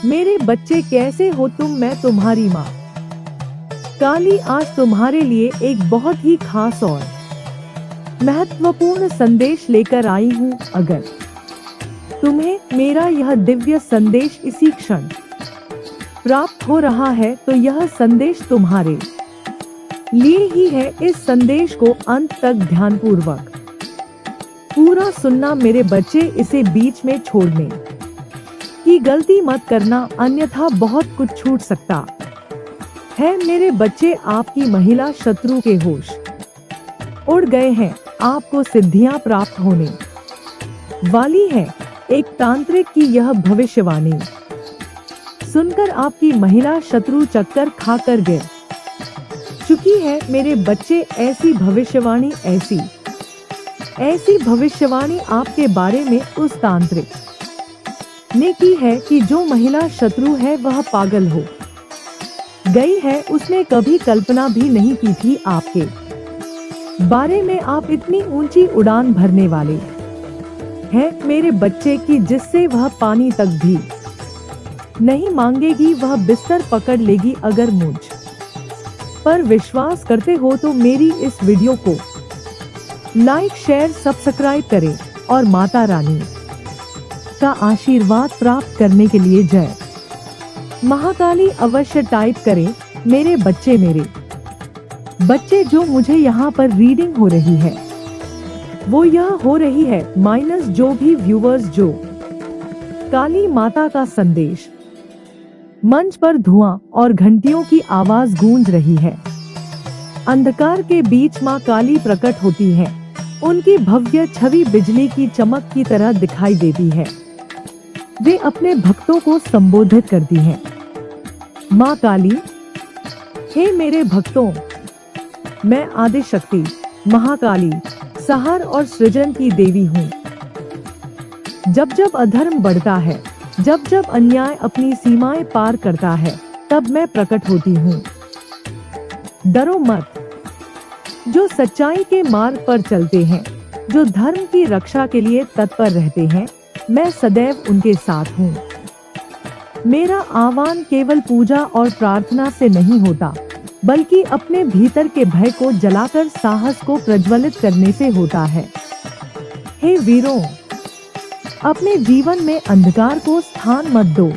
मेरे बच्चे कैसे हो तुम, मैं तुम्हारी माँ काली आज तुम्हारे लिए एक बहुत ही खास और महत्वपूर्ण संदेश लेकर आई हूँ। अगर तुम्हें मेरा यह दिव्य संदेश इसी क्षण प्राप्त हो रहा है तो यह संदेश तुम्हारे लिए ही है। इस संदेश को अंत तक ध्यानपूर्वक पूरा सुनना मेरे बच्चे, इसे बीच में छोड़ने की गलती मत करना, अन्यथा बहुत कुछ छूट सकता है। मेरे बच्चे, आपकी महिला शत्रु के होश उड़ गए हैं। आपको सिद्धियां प्राप्त होने वाली है। एक तांत्रिक की यह भविष्यवाणी सुनकर आपकी महिला शत्रु चक्कर खाकर गिर चुकी है। मेरे बच्चे, ऐसी भविष्यवाणी आपके बारे में उस तांत्रिक ने की है कि जो महिला शत्रु है वह पागल हो गई है। उसने कभी कल्पना भी नहीं की थी आपके बारे में आप इतनी ऊंची उड़ान भरने वाले हैं मेरे बच्चे की, जिससे वह पानी तक भी नहीं मांगेगी, वह बिस्तर पकड़ लेगी। अगर मुझ पर विश्वास करते हो तो मेरी इस वीडियो को लाइक, शेयर, सब्सक्राइब करें और माता रानी का आशीर्वाद प्राप्त करने के लिए जय महाकाली अवश्य टाइप करें। मेरे बच्चे जो मुझे यहाँ पर रीडिंग हो रही है वो यह हो रही है माइनस जो भी व्यूवर्स जो काली माता का संदेश मंच पर धुआं और घंटियों की आवाज गूंज रही है। अंधकार के बीच माँ काली प्रकट होती है। उनकी भव्य छवि बिजली की चमक की तरह दिखाई देती है। वे अपने भक्तों को संबोधित करती हैं। माँ काली, हे मेरे भक्तों, मैं आदिशक्ति महाकाली संहार और सृजन की देवी हूँ। जब जब अधर्म बढ़ता है, जब जब अन्याय अपनी सीमाएं पार करता है, तब मैं प्रकट होती हूँ। डरो मत। जो सच्चाई के मार्ग पर चलते हैं, जो धर्म की रक्षा के लिए तत्पर रहते हैं, मैं सदैव उनके साथ हूँ। मेरा आह्वान केवल पूजा और प्रार्थना से नहीं होता, बल्कि अपने भीतर के भय को जलाकर साहस को प्रज्वलित करने से होता है। हे वीरों, अपने जीवन में अंधकार को स्थान मत दो।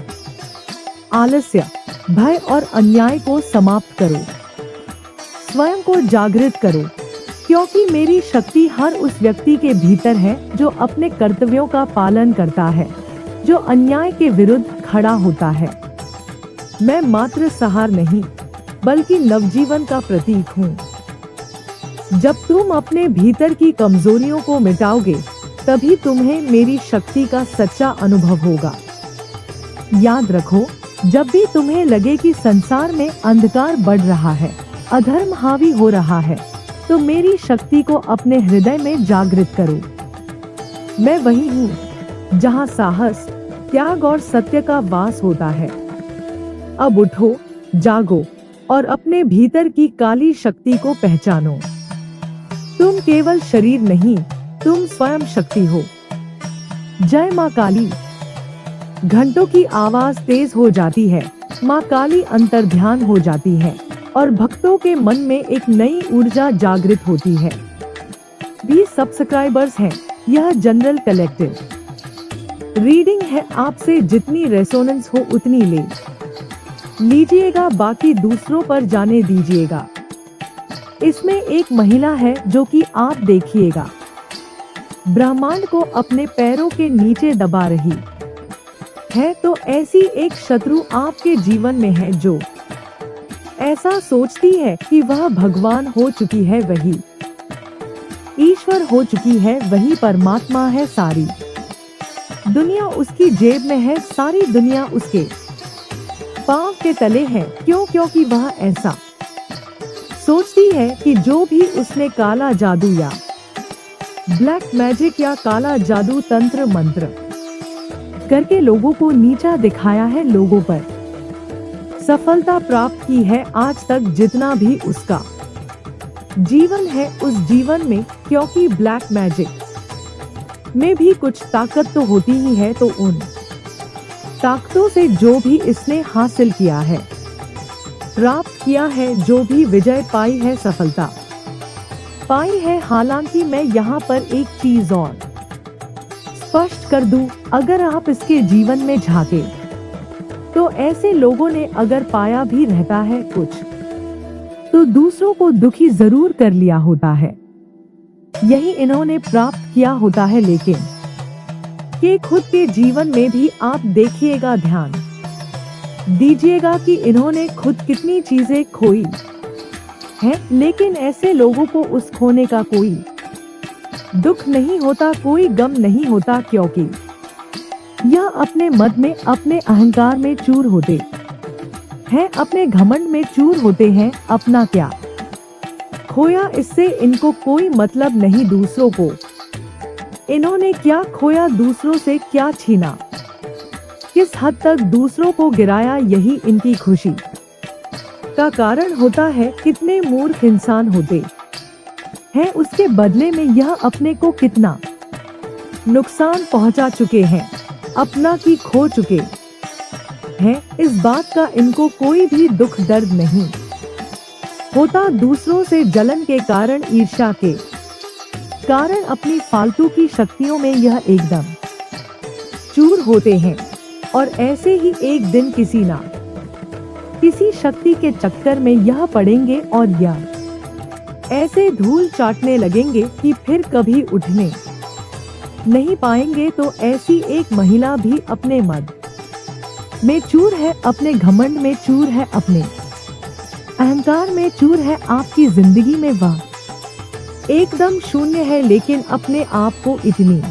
आलस्य, भय और अन्याय को समाप्त करो। स्वयं को जागृत करो, क्योंकि मेरी शक्ति हर उस व्यक्ति के भीतर है जो अपने कर्तव्यों का पालन करता है, जो अन्याय के विरुद्ध खड़ा होता है। मैं मात्र संहार नहीं, बल्कि नवजीवन का प्रतीक हूँ। जब तुम अपने भीतर की कमजोरियों को मिटाओगे, तभी तुम्हें मेरी शक्ति का सच्चा अनुभव होगा। याद रखो, जब भी तुम्हें लगे कि संसार में अंधकार बढ़ रहा है, अधर्म हावी हो रहा है, तो मेरी शक्ति को अपने हृदय में जागृत करो। मैं वही हूँ जहाँ साहस, त्याग और सत्य का वास होता है। अब उठो, जागो और अपने भीतर की काली शक्ति को पहचानो। तुम केवल शरीर नहीं, तुम स्वयं शक्ति हो। जय माँ काली। घंटों की आवाज तेज हो जाती है। माँ काली अंतर्ध्यान हो जाती है और भक्तों के मन में एक नई ऊर्जा जागृत होती है। 20 सब्सक्राइबर्स हैं। यह जनरल कलेक्टिव रीडिंग है। आपसे जितनी रेसोनेंस हो उतनी ले लीजिएगा, बाकी दूसरों पर जाने दीजिएगा। इसमें एक महिला है जो कि आप देखिएगा, ब्रह्मांड को अपने पैरों के नीचे दबा रही है। तो ऐसी एक शत्रु आपके जीवन में है जो ऐसा सोचती है कि वह भगवान हो चुकी है, वही ईश्वर हो चुकी है, वही परमात्मा है। सारी दुनिया उसकी जेब में है, सारी दुनिया उसके पांव के तले है। क्यों? क्योंकि वह ऐसा सोचती है कि जो भी उसने काला जादू या ब्लैक मैजिक या काला जादू, तंत्र मंत्र करके लोगों को नीचा दिखाया है, लोगों पर सफलता प्राप्त की है, आज तक जितना भी उसका जीवन है उस जीवन में, क्योंकि ब्लैक मैजिक में भी कुछ ताकत तो होती ही है, तो उन ताकतों से जो भी इसने हासिल किया है, प्राप्त किया है, जो भी विजय पाई है, सफलता पाई है। हालांकि मैं यहाँ पर एक चीज और स्पष्ट कर दूं, अगर आप इसके जीवन में झांके तो ऐसे लोगों ने अगर पाया भी रहता है कुछ, तो दूसरों को दुखी जरूर कर लिया होता है, यही इन्होंने प्राप्त किया होता है। लेकिन कि खुद के जीवन में भी आप देखिएगा, ध्यान दीजिएगा कि इन्होंने खुद कितनी चीजें खोई हैं, लेकिन ऐसे लोगों को उस खोने का कोई दुख नहीं होता, कोई गम नहीं होता, क्योंकि यह अपने मद में, अपने अहंकार में चूर होते हैं, अपने घमंड में चूर होते हैं। अपना क्या खोया, इससे इनको कोई मतलब नहीं। दूसरों को इन्होंने क्या खोया, दूसरों से क्या छीना, किस हद तक दूसरों को गिराया, यही इनकी खुशी का कारण होता है। कितने मूर्ख इंसान होते हैं, उसके बदले में यह अपने को कितना नुकसान पहुंचा चुके हैं, अपना की खो चुके हैं। इस बात का इनको कोई भी दुख दर्द नहीं होता। दूसरों से जलन के कारण, ईर्ष्या के कारण, अपनी फालतू की शक्तियों में यह एकदम चूर होते हैं और ऐसे ही एक दिन किसी ना किसी शक्ति के चक्कर में यह पड़ेंगे और यह ऐसे धूल चाटने लगेंगे कि फिर कभी उठने नहीं पाएंगे। तो ऐसी एक महिला भी अपने मद में चूर है, अपने घमंड में चूर है, अपने अहंकार में चूर है। आपकी जिंदगी में वह एकदम शून्य है, लेकिन अपने आप को इतनी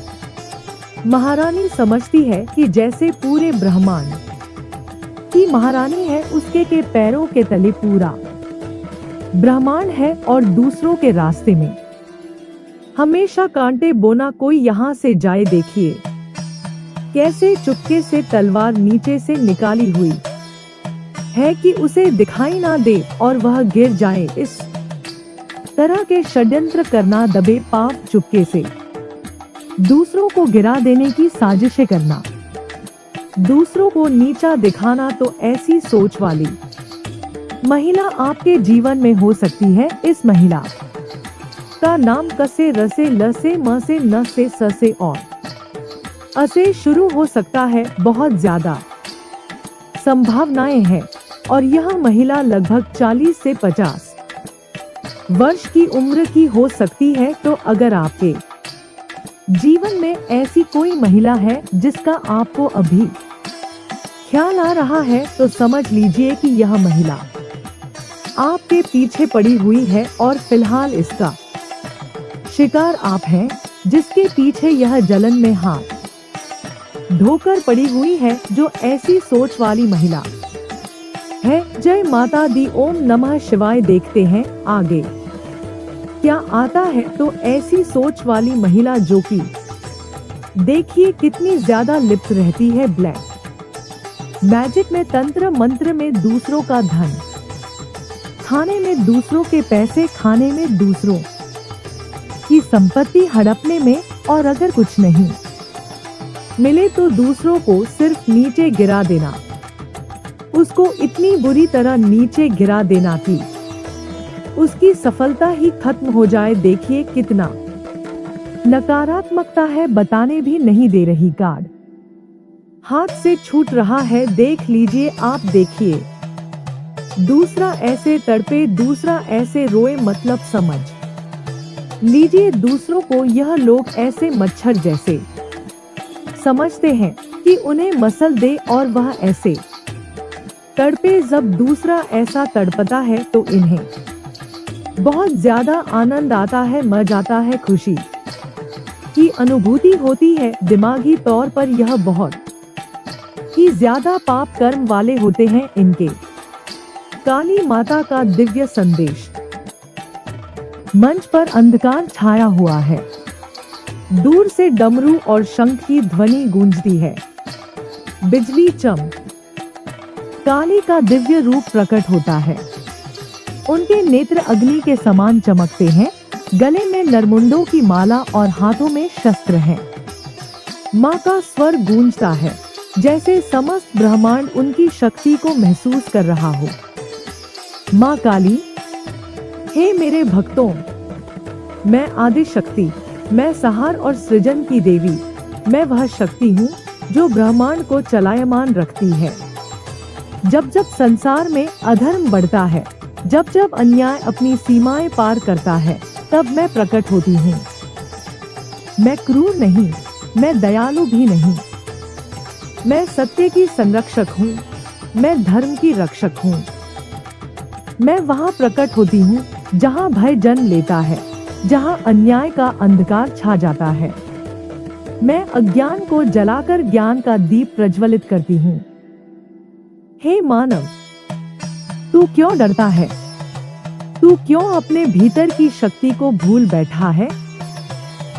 महारानी समझती है कि जैसे पूरे ब्रह्मांड की महारानी है। उसके के पैरों के तले पूरा ब्रह्मांड है और दूसरों के रास्ते में हमेशा कांटे बोना कोई यहाँ से जाए। देखिए कैसे चुपके से तलवार नीचे से निकाली हुई है कि उसे दिखाई ना दे और वह गिर जाए। इस तरह के षड्यंत्र करना, दबे पांव चुपके से दूसरों को गिरा देने की साजिशें करना, दूसरों को नीचा दिखाना, तो ऐसी सोच वाली महिला आपके जीवन में हो सकती है। इस महिला का नाम क से, र से, ल से, म से, न से, स से और अ से शुरू हो सकता है। बहुत ज्यादा संभावनाएं हैं और यह महिला लगभग 40 से 50 वर्ष की उम्र की हो सकती है। तो अगर आपके जीवन में ऐसी कोई महिला है जिसका आपको अभी ख्याल आ रहा है, तो समझ लीजिए कि यह महिला आपके पीछे पड़ी हुई है और फिलहाल इसका शिकार आप हैं, जिसके पीछे यह जलन में हाथ धोकर पड़ी हुई है। जो ऐसी सोच वाली महिला है, जय माता दी, ओम नमः शिवाय। देखते हैं आगे क्या आता है। तो ऐसी सोच वाली महिला जो कि देखिए कितनी ज्यादा लिप्त रहती है ब्लैक मैजिक में, तंत्र मंत्र में, दूसरों का धन खाने में, दूसरों के पैसे खाने में, दूसरों की संपत्ति हड़पने में, और अगर कुछ नहीं मिले तो दूसरों को सिर्फ नीचे गिरा देना, उसको इतनी बुरी तरह नीचे गिरा देना कि उसकी सफलता ही खत्म हो जाए। देखिए कितना नकारात्मकता है, बताने भी नहीं दे रही। कार्ड हाथ से छूट रहा है, देख लीजिए आप। देखिए दूसरा ऐसे तड़पे, दूसरा ऐसे रोए, मतलब समझ लीजिए दूसरों को यह लोग ऐसे मच्छर जैसे समझते हैं कि उन्हें मसल दे, और वह ऐसे तड़पे। जब दूसरा ऐसा तड़पता है तो इन्हें बहुत ज्यादा आनंद आता है, मजा आता है, खुशी की अनुभूति होती है। दिमागी तौर पर यह बहुत ही ज्यादा पाप कर्म वाले होते हैं। इनके काली माता का दिव्य संदेश। मंच पर अंधकार छाया हुआ है, दूर से डमरू और शंख की ध्वनि गूंजती है, बिजली चम काली का दिव्य रूप प्रकट होता है। उनके नेत्र अग्नि के समान चमकते हैं, गले में नरमुंडों की माला और हाथों में शस्त्र हैं। माँ का स्वर गूंजता है, जैसे समस्त ब्रह्मांड उनकी शक्ति को महसूस कर रहा हो। माँ काली, हे मेरे भक्तों, मैं आदि शक्ति, मैं संहार और सृजन की देवी, मैं वह शक्ति हूँ जो ब्रह्मांड को चलायमान रखती है। जब जब संसार में अधर्म बढ़ता है, जब जब अन्याय अपनी सीमाएं पार करता है, तब मैं प्रकट होती हूँ। मैं क्रूर नहीं, मैं दयालु भी नहीं, मैं सत्य की संरक्षक हूँ, मैं धर्म की रक्षक हूँ। मैं वहाँ प्रकट होती हूँ जहाँ भय जन्म लेता है, जहाँ अन्याय का अंधकार छा जाता है। मैं अज्ञान को जलाकर ज्ञान का दीप प्रज्वलित करती हूँ। हे मानव, तू क्यों डरता है? तू क्यों अपने भीतर की शक्ति को भूल बैठा है?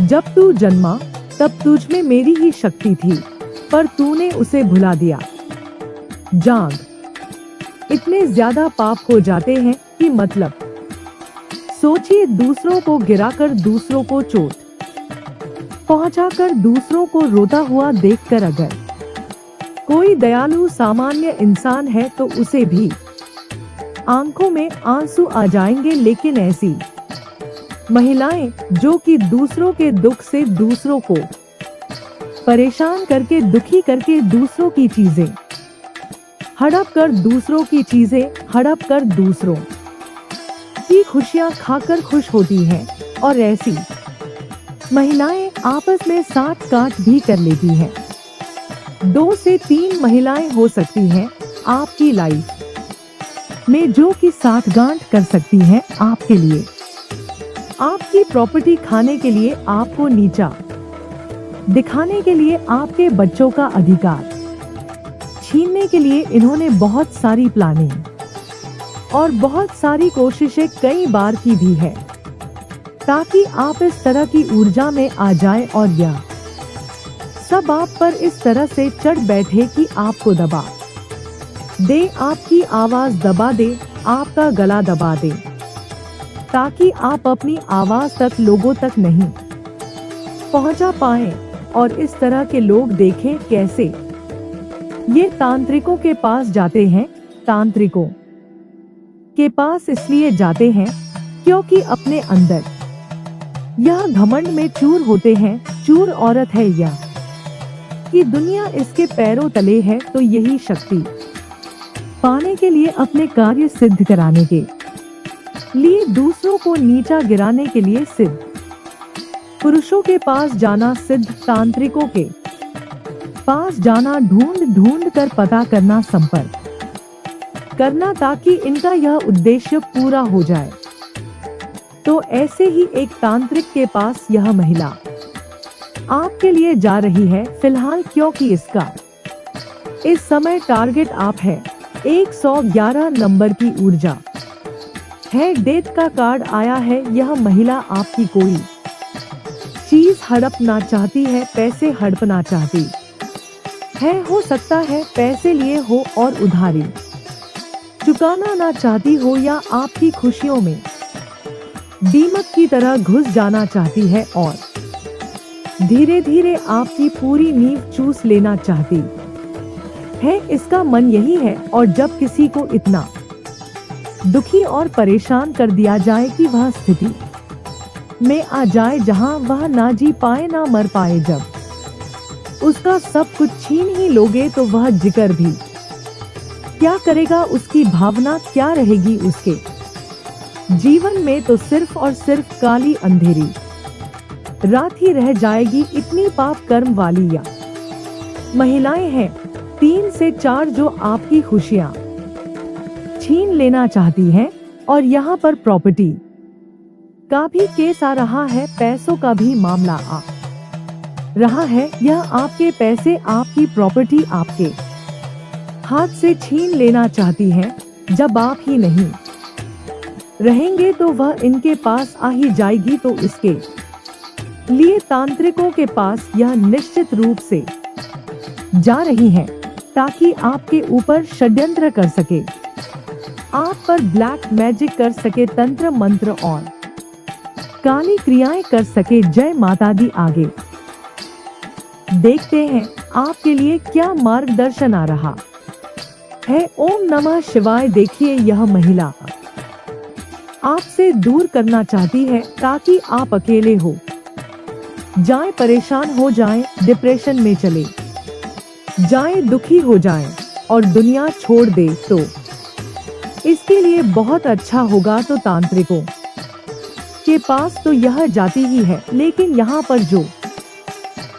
जब तू जन्मा तब तुझ में मेरी ही शक्ति थी, पर तूने उसे भुला दिया। जाग, इतने ज्यादा पाप हो जाते हैं कि मतलब। सोचिए, दूसरों को गिराकर दूसरों को चोट पहुंचाकर दूसरों को रोता हुआ देखकर अगर कोई दयालु सामान्य इंसान है तो उसे भी आंखों में आंसू आ जाएंगे। लेकिन ऐसी महिलाएं जो कि दूसरों के दुख से दूसरों को परेशान करके, दुखी करके, दूसरों की चीजें हड़प कर, दूसरों की चीजें हड़प कर दूसरों की खुशियां खाकर खुश होती हैं, और ऐसी महिलाएं आपस में साठ गांठ भी कर लेती हैं। 2 से 3 महिलाएं हो सकती हैं आपकी लाइफ में जो कि 60 गांठ कर सकती हैं आपके लिए। आपकी प्रॉपर्टी खाने के लिए, आपको नीचा दिखाने के लिए, आपके बच्चों का अधिकार छीनने के लिए इन्होंने बहुत सारी प्लानिंग और बहुत सारी कोशिशें कई बार की भी है, ताकि आप इस तरह की ऊर्जा में आ जाएं और यह सब आप पर इस तरह से चढ़ बैठे कि आपको दबा दे, आपकी आवाज दबा दे, आपका गला दबा दे, ताकि आप अपनी आवाज तक लोगों तक नहीं पहुंचा पाएं। और इस तरह के लोग देखें कैसे ये तांत्रिकों के पास जाते हैं। तांत्रिकों के पास इसलिए जाते हैं क्योंकि अपने अंदर यह घमंड में चूर होते हैं। चूर औरत है यह कि दुनिया इसके पैरों तले है, तो यही शक्ति पाने के लिए, अपने कार्य सिद्ध कराने के लिए, दूसरों को नीचा गिराने के लिए सिद्ध पुरुषों के पास जाना, सिद्ध तांत्रिकों के पास जाना, ढूंढ ढूंढ कर पता करना, संपर्क करना, ताकि इनका यह उद्देश्य पूरा हो जाए। तो ऐसे ही एक तांत्रिक के पास यह महिला आपके लिए जा रही है फिलहाल, क्योंकि इसका इस समय टारगेट आप है। 111 नंबर की ऊर्जा है, डेथ का कार्ड आया है। यह महिला आपकी कोई चीज हड़पना चाहती है, पैसे हड़पना चाहती है, हो सकता है पैसे लिए हो और उधारी चुकाना ना चाहती हो, या आपकी खुशियों में दीमक की तरह घुस जाना चाहती है और धीरे धीरे आपकी पूरी नींव चूस लेना चाहती है। इसका मन यही है। और जब किसी को इतना दुखी और परेशान कर दिया जाए कि वह स्थिति में आ जाए जहां वह ना जी पाए ना मर पाए, जब उसका सब कुछ छीन ही लोगे तो वह जिक्र भी क्या करेगा? उसकी भावना क्या रहेगी? उसके जीवन में तो सिर्फ और सिर्फ काली अंधेरी रात ही रह जाएगी। इतनी पाप कर्म वाली या महिलाएं हैं 3 से 4 जो आपकी खुशियां छीन लेना चाहती हैं। और यहाँ पर प्रॉपर्टी का भी केस आ रहा है, पैसों का भी मामला आ रहा है। यह आपके पैसे, आपकी प्रॉपर्टी आपके हाथ से छीन लेना चाहती है। जब आप ही नहीं रहेंगे तो वह इनके पास आ ही जाएगी। तो इसके लिए तांत्रिकों के पास यह निश्चित रूप से जा रही है, ताकि आपके ऊपर षड्यंत्र कर सके, आप पर ब्लैक मैजिक कर सके, तंत्र मंत्र और काली क्रियाएं कर सके। जय माता दी। आगे देखते हैं। आपके लिए क्या मार्गदर्शन आ रहा है। ओम नमः शिवाय। देखिए, यह महिला आपसे दूर करना चाहती है ताकि आप अकेले हो जाएं, परेशान हो जाएं, डिप्रेशन में चले जाएं, दुखी हो जाएं और दुनिया छोड़ दे। तो इसके लिए बहुत अच्छा होगा तो तांत्रिकों के पास तो यह जाती ही है, लेकिन यहाँ पर जो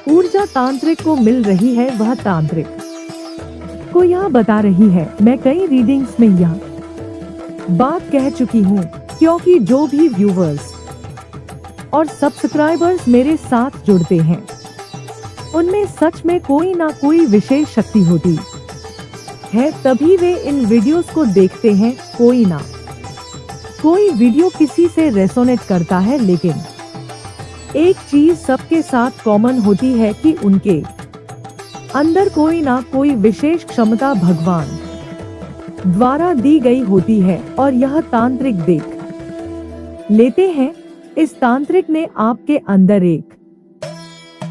ऊर्जा तांत्रिक को मिल रही है वह तांत्रिक को यह बता रही है। मैं कई रीडिंग्स में यह बात कह चुकी हूँ, क्योंकि जो भी व्यूवर्स और सब्सक्राइबर्स मेरे साथ जुड़ते हैं उनमें सच में कोई ना कोई विशेष शक्ति होती है, तभी वे इन वीडियोस को देखते हैं। कोई ना कोई वीडियो किसी से रेसोनेट करता है, लेकिन एक चीज सबके साथ कॉमन होती है कि उनके अंदर कोई ना कोई विशेष क्षमता भगवान द्वारा दी गई होती है और यह तांत्रिक देख लेते हैं। इस तांत्रिक ने आपके अंदर एक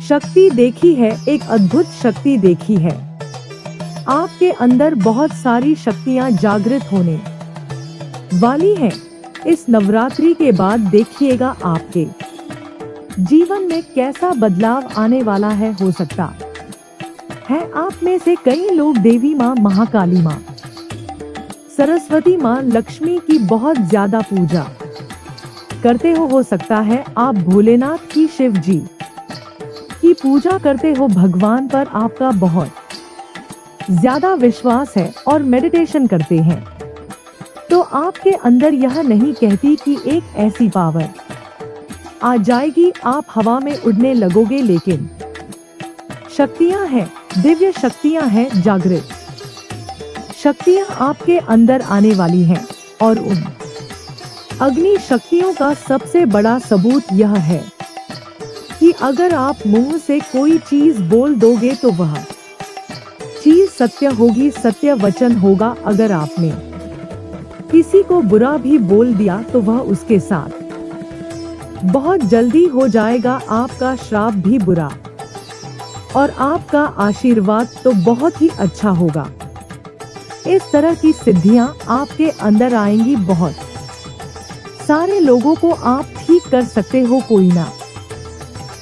शक्ति देखी है, एक अद्भुत शक्ति देखी है। आपके अंदर बहुत सारी शक्तियां जागृत होने वाली हैं। इस नवरात्रि के बाद देखिएगा आपके जीवन में कैसा बदलाव आने वाला है। हो सकता है आप में से कई लोग देवी माँ, महाकाली माँ, सरस्वती माँ, लक्ष्मी की बहुत ज्यादा पूजा करते हो सकता है आप भोलेनाथ की, शिव जी की पूजा करते हो। भगवान पर आपका बहुत ज्यादा विश्वास है और मेडिटेशन करते हैं, तो आपके अंदर यह नहीं कहती कि एक ऐसी पावर आ जाएगी आप हवा में उड़ने लगोगे, लेकिन शक्तियां हैं, दिव्य शक्तियां हैं, जागृत शक्तियां आपके अंदर आने वाली हैं। और उन अग्नि शक्तियों का सबसे बड़ा सबूत यह है कि अगर आप मुंह से कोई चीज बोल दोगे तो वह चीज सत्य होगी, सत्य वचन होगा। अगर आपने किसी को बुरा भी बोल दिया तो वह उसके साथ बहुत जल्दी हो जाएगा। आपका श्राप भी बुरा और आपका आशीर्वाद तो बहुत ही अच्छा होगा। इस तरह की सिद्धियां आपके अंदर आएंगी। बहुत सारे लोगों को आप ठीक कर सकते हो। कोई ना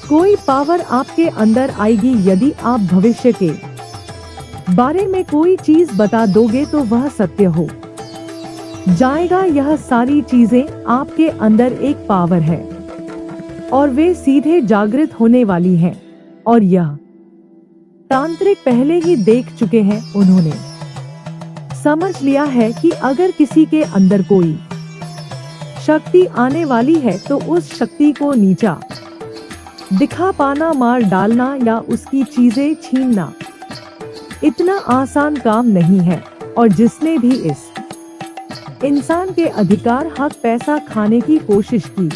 कोई पावर आपके अंदर आएगी। यदि आप भविष्य के बारे में कोई चीज बता दोगे तो वह सत्य हो जाएगा। यह सारी चीजें आपके अंदर एक पावर है और वे सीधे जागृत होने वाली हैं। और यह तांत्रिक पहले ही देख चुके हैं। उन्होंने समझ लिया है कि अगर किसी के अंदर कोई शक्ति आने वाली है तो उस शक्ति को नीचा दिखा पाना, मार डालना या उसकी चीजें छीनना इतना आसान काम नहीं है। और जिसने भी इस इंसान के अधिकार, हक, पैसा खाने की कोशिश की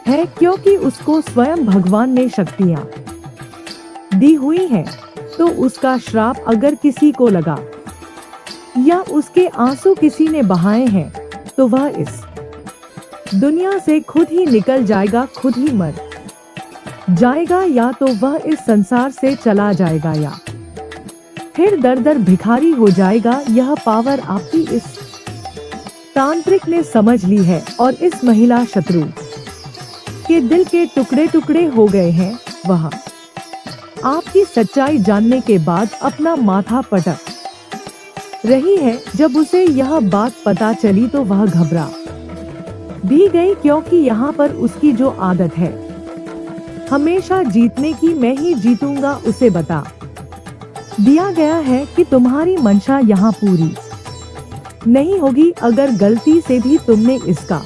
है, क्योंकि उसको स्वयं भगवान ने शक्तियां दी हुई हैं, तो उसका श्राप अगर किसी को लगा या उसके आंसू किसी ने बहाए हैं तो वह इस दुनिया से खुद ही निकल जाएगा, खुद ही मर जाएगा, या तो वह इस संसार से चला जाएगा या फिर दर दर भिखारी हो जाएगा। यह पावर आपकी इस तांत्रिक ने समझ ली है और इस महिला शत्रु के दिल के टुकड़े टुकड़े हो गए हैं। वह आपकी सच्चाई जानने के बाद अपना माथा पटक रही है। जब उसे यह बात पता चली तो वह घबरा भी गई, क्योंकि यहाँ पर उसकी जो आदत है हमेशा जीतने की, मैं ही जीतूंगा, उसे बता दिया गया है कि तुम्हारी मंशा यहाँ पूरी नहीं होगी। अगर गलती से भी तुमने इसका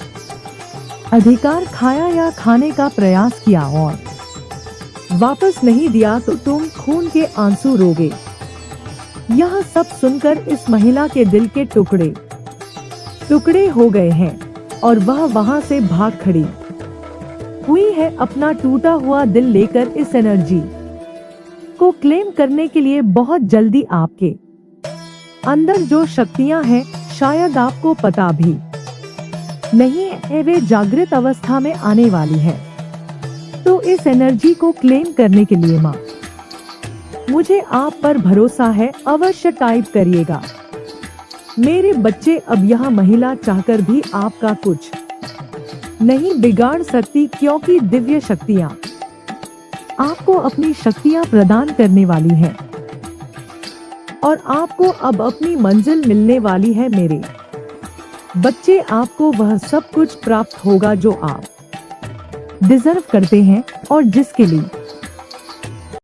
अधिकार खाया या खाने का प्रयास किया और वापस नहीं दिया तो तुम खून के आंसू रोगे। यह सब सुनकर इस महिला के दिल के टुकड़े टुकड़े हो गए हैं और वह वहां से भाग खड़ी हुई है, अपना टूटा हुआ दिल लेकर इस एनर्जी को क्लेम करने के लिए। बहुत जल्दी आपके अंदर जो शक्तियां हैं शायद आपको पता भी नहीं है, वे जागृत अवस्था में आने वाली है। तो इस एनर्जी को क्लेम करने के लिए माँ मुझे आप पर भरोसा है, अवश्य टाइप करिएगा। मेरे बच्चे, अब यह महिला चाहकर भी आपका कुछ नहीं बिगाड़ सकती, क्योंकि दिव्य शक्तियाँ आपको अपनी शक्तियाँ प्रदान करने वाली हैं और आपको अब अपनी मंजिल मिलने वाली है। मेरे बच्चे, आपको वह सब कुछ प्राप्त होगा जो आप डिजर्व करते हैं और जिसके लिए